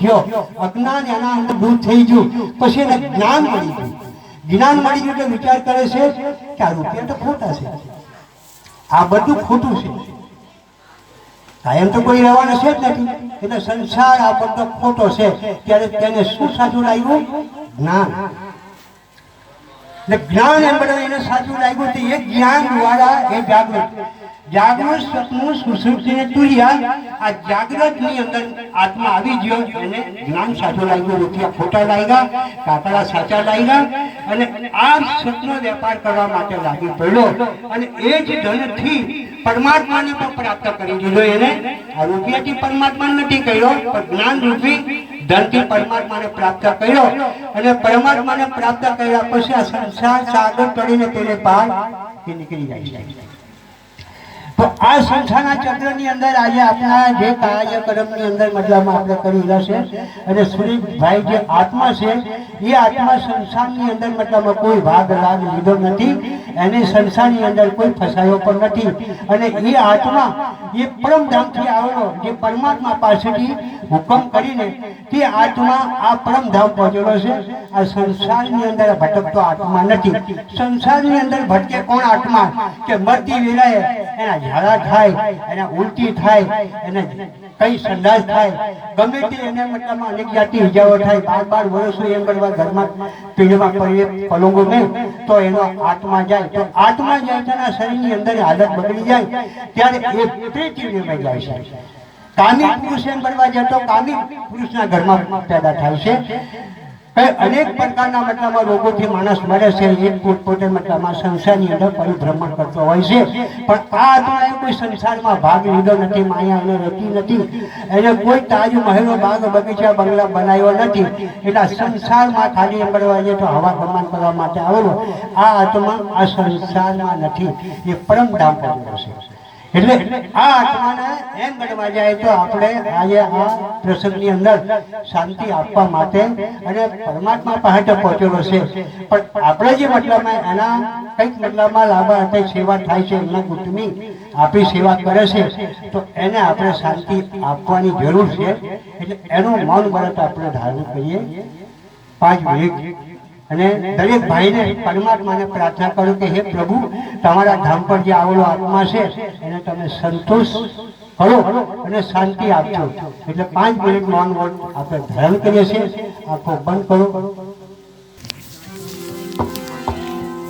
ગયો, અજ્ઞાન એના અંદર દૂર થઈ ગયું, પછી એને જ્ઞાન મળી ગયું. જ્ઞાન મળી ગયું એટલે વિચાર કરે છે કે આ રૂપિયા તો ખોટા છે, આ બધું ખોટું છે, કાયમ તો કોઈ રહેવાનું છે જ નથી, એટલે સંસાર આ બધો ખોટો છે. ત્યારે તેને શું સાચું લાગ્યું? જ્ઞાન. એટલે જ્ઞાન એમ બધું એને સાચું લાગ્યું તો એ જ્ઞાન દ્વારા એ જાગૃત સપનું સુસુપ્તિને તુર્યા. આ જાગૃત ની અંદર આત્મા આવી ગયો, એને જ્ઞાન સાચું લાગ્યું, રૂપિયા ખોટા લાગ્યા, કાકડા સાચા લાગ્યા, અને આ સપનો વેપાર કરવા માટે લાગી પડ્યો. અને એ જ ધનથી પરમાત્માને પણ પ્રાપ્ત કરી દીધો. એને આ રૂપિયાથી પરમાત્મા નથી કર્યો, પણ જ્ઞાન રૂપી ધનથી પરમાત્માને પ્રાપ્ત કર્યો. અને પરમાત્માને પ્રાપ્ત કર્યા પછી આ સંસાર સાગર તળીને તેને પાર નીકળી જાય છે. તો આ સંસારના ચક્રની અંદર આજે આપણા જે કાર્યક્રમની અંદર મતલબમાં આપણે કરી રહ્યા છે, અને સુરેશભાઈ જે આત્મા છે એ આત્મા સંસારની અંદર મતલબમાં કોઈ ભાગ લાગ લીધો નથી, એને સંસારની અંદર કોઈ ફસાયો પણ નથી. અને એ આત્મા એ પરમધામથી આવેલો, જે પરમાત્મા પાસેથી હુકમ કરીને તે આત્મા આ પરમધામ પહોંચેલો છે. આ સંસારની અંદર ભટકતો આત્મા નથી. સંસારની અંદર ભટકે કોણ આત્મા? કે મરતી વેળાએ એના ઝાડા થાય, એના ઉલટી થાય, એને કઈ સંડાસ થાય, ગમે તે એને મતલબમાં અનેક જાતની ઇજાઓ થાય. 12 વર્ષો એમ કરવા ઘરમાં પીડમાં પડીએ પલંગો મેં તો એનો આત્મા જાય. તો આત્મા જાય તેના શરીરની અંદર હાલત બગડી જાય, ત્યારે એ પ્રેતીમાં જાય છે. કામી પુરુષ એમ કરવા જાય તો કામી પુરુષના ઘરમાં પેદા થાય છે. અનેક પ્રકારના મતલબમાં રોગોથી માણસ મરે છે. એક પોતપોતે મતલબમાં સંસારની અંદર પરિભ્રમણ કરતો હોય છે. પણ આ આત્માએ કોઈ સંસારમાં ભાગ લીધો નથી, માયા એને રહેતી નથી, એને કોઈ તાજ મહેલો બાગ બગીચા બંગલા બનાવ્યો નથી. એટલે સંસારમાં ખાલી એમ કરવા જાય તો હવા પ્રમાણ કરવા માટે આવેલો આ આત્મા આ સંસારમાં નથી, એ પરમધામ પહોંચેલો છે. એટલે આ આત્માને એમ ગણવા જાય તો આપણે આજે આ પ્રસંગની અંદર શાંતિ આપવા માટે અને પરમાત્મા પાસે પહોંચેલો છે. પણ આપણે જે મતલબમાં એના કંઈક મતલબમાં લાભાર્થે સેવા થાય છે, એમના કુટુંબી આપણી સેવા કરે છે, તો એને આપણે શાંતિ આપવાની જરૂર છે. એટલે એનું મૌન વ્રત આપણે ધારણ કરીએ 5 મિનિટ. અને દરેક ભાઈને પરમાત્માને પ્રાર્થના કરું કે હે પ્રભુ, તમારા ધામ પર જે આવેલો આત્મા છે એને તમે સંતોષ કરો અને શાંતિ આપજો. એટલે 5 મિનિટ મૌન વ્રત આપણે ધારણ કરીએ છીએ. આંખો બંધ કરો.